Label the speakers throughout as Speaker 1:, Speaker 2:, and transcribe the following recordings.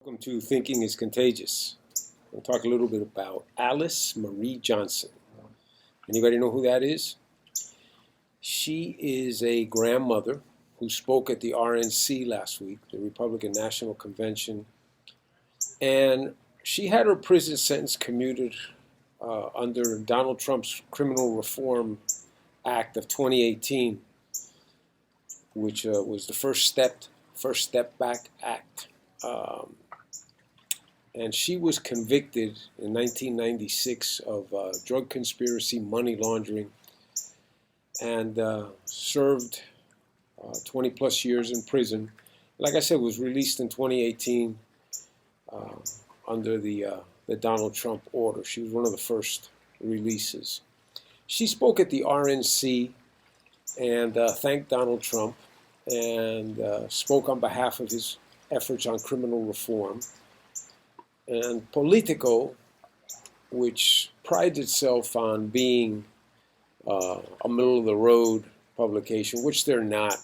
Speaker 1: Welcome to Thinking is Contagious. We'll talk a little bit about Alice Marie Johnson. Anybody know who that is? She is a grandmother who spoke at the RNC last week, the Republican National Convention, and she had her prison sentence commuted under Donald Trump's Criminal Reform Act of 2018, which was the First Step Back Act. And she was convicted in 1996 of drug conspiracy, money laundering, and served 20 plus years in prison. Like I said, was released in 2018 under the Donald Trump order. She was one of the first releases. She spoke at the RNC and thanked Donald Trump and spoke on behalf of his efforts on criminal reform. And Politico, which prides itself on being a middle-of-the-road publication, which they're not.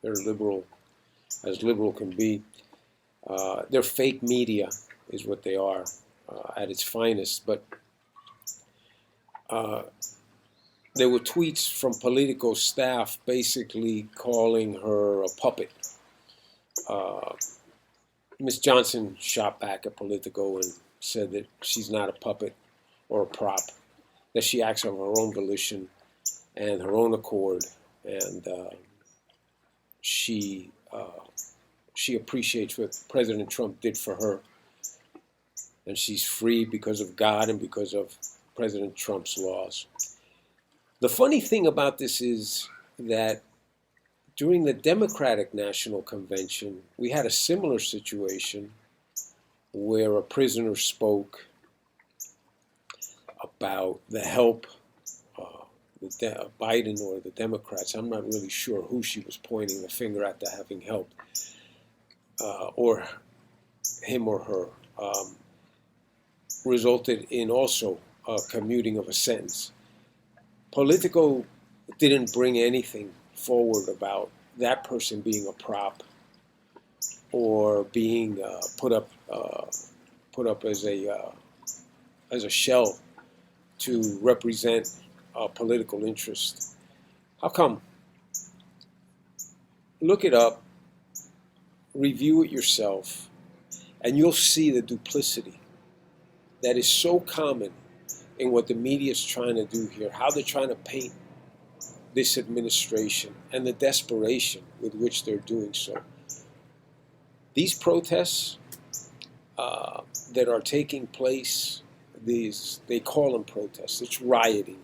Speaker 1: They're liberal, as liberal can be. They're fake media, is what they are at its finest. But there were tweets from Politico's staff basically calling her a puppet. Ms. Johnson shot back at Politico and said that she's not a puppet or a prop, that she acts of her own volition and her own accord, and she appreciates what President Trump did for her, and she's free because of God and because of President Trump's laws. The funny thing about this is that during the Democratic National Convention, we had a similar situation where a prisoner spoke about the help Biden or the Democrats. I'm not really sure who she was pointing the finger at that having helped, or him or her, resulted in also a commuting of a sentence. Politico didn't bring anything forward about that person being a prop or being put up as a shell to represent a political interest. How come? Look it up, review it yourself, and you'll see the duplicity that is so common in what the media is trying to do here, how they're trying to paint this administration and the desperation with which they're doing so. These protests that are taking place, they call them protests. It's rioting.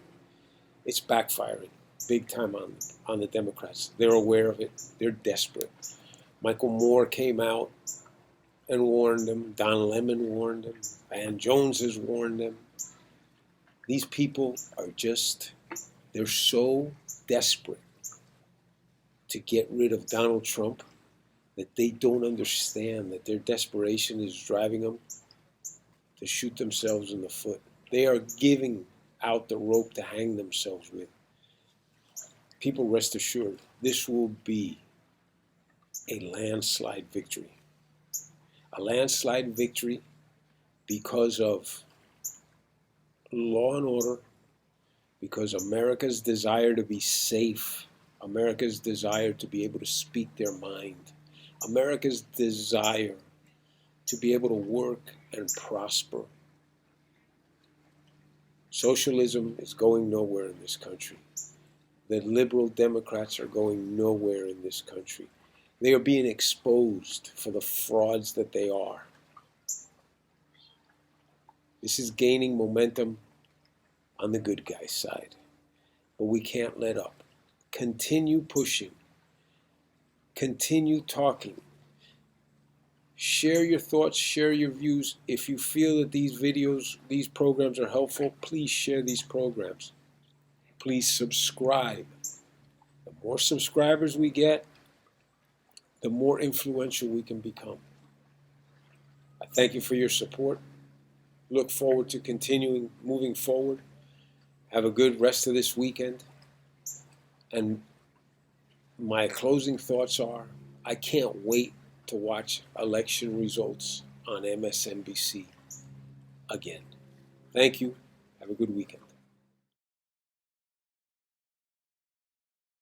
Speaker 1: It's backfiring big time on the Democrats. They're aware of it. They're desperate. Michael Moore came out and warned them. Don Lemon warned them. Van Jones has warned them. These people are they're so desperate to get rid of Donald Trump that they don't understand that their desperation is driving them to shoot themselves in the foot. They are giving out the rope to hang themselves with. People, rest assured, this will be a landslide victory. A landslide victory because of law and order, because America's desire to be safe, America's desire to be able to speak their mind, America's desire to be able to work and prosper. Socialism is going nowhere in this country. The liberal Democrats are going nowhere in this country. They are being exposed for the frauds that they are. This is gaining momentum on the good guy's side. But we can't let up. Continue pushing. Continue talking. Share your thoughts, share your views. If you feel that these videos, these programs are helpful, please share these programs. Please subscribe. The more subscribers we get, the more influential we can become. I thank you for your support. Look forward to continuing moving forward. Have a good rest of this weekend. And my closing thoughts are, I can't wait to watch election results on MSNBC again. Thank you. Have a good weekend.